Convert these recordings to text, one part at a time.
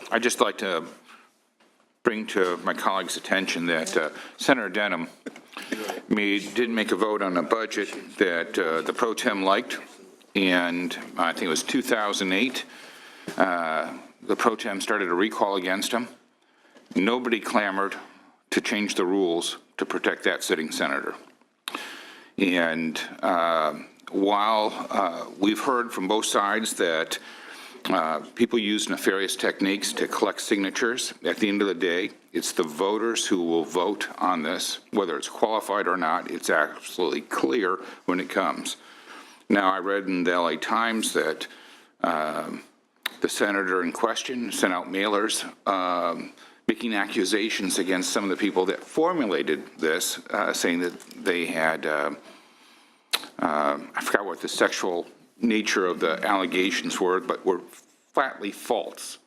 I'd just like to bring to my colleagues' attention that Senator Denham did make a vote on a budget that the pro tem liked, and I think it was 2008. The pro tem started a recall against him. Nobody clamored to change the rules to protect that sitting senator. And while we've heard from both sides that people use nefarious techniques to collect signatures, at the end of the day, it's the voters who will vote on this, whether it's qualified or not. It's absolutely clear when it comes. Now, I read in the LA Times that the senator in question sent out mailers making accusations against some of the people that formulated this, saying that they had, I forgot what the sexual nature of the allegations were, but were flatly false.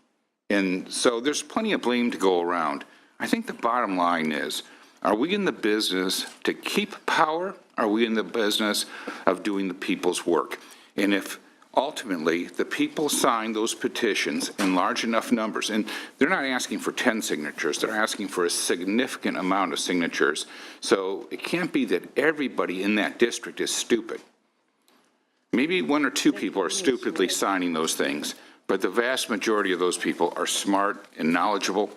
And so there's plenty of blame to go around. I think the bottom line is, are we in the business to keep power? Are we in the business of doing the people's work? And if ultimately the people sign those petitions in large enough numbers, and they're not asking for 10 signatures, they're asking for a significant amount of signatures. So it can't be that everybody in that district is stupid. Maybe one or two people are stupidly signing those things, but the vast majority of those people are smart and knowledgeable.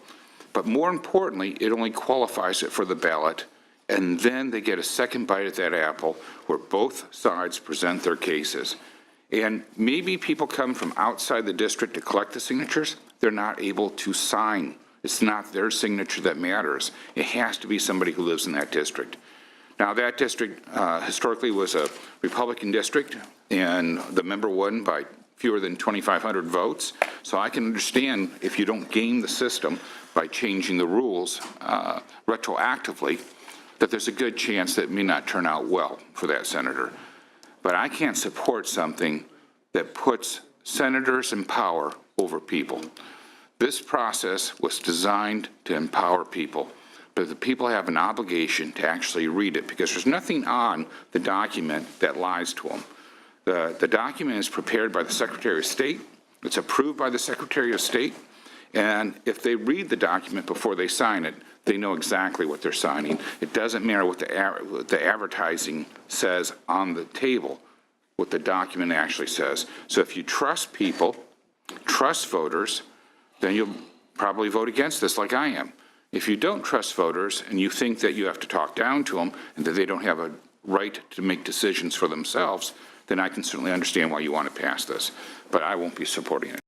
But more importantly, it only qualifies it for the ballot, and then they get a second bite at that apple where both sides present their cases. And maybe people come from outside the district to collect the signatures. They're not able to sign. It's not their signature that matters. It has to be somebody who lives in that district. Now, that district historically was a Republican district, and the member won by fewer than 2,500 votes. So I can understand if you don't game the system by changing the rules retroactively, that there's a good chance that it may not turn out well for that senator. But I can't support something that puts senators in power over people. This process was designed to empower people, but the people have an obligation to actually read it, because there's nothing on the document that lies to them. The document is prepared by the Secretary of State. It's approved by the Secretary of State. And if they read the document before they sign it, they know exactly what they're signing. It doesn't matter what the advertising says on the table, what the document actually says. So if you trust people, trust voters, then you'll probably vote against this like I am. If you don't trust voters and you think that you have to talk down to them and that they don't have a right to make decisions for themselves, then I can certainly understand why you want to pass this. But I won't be supporting it.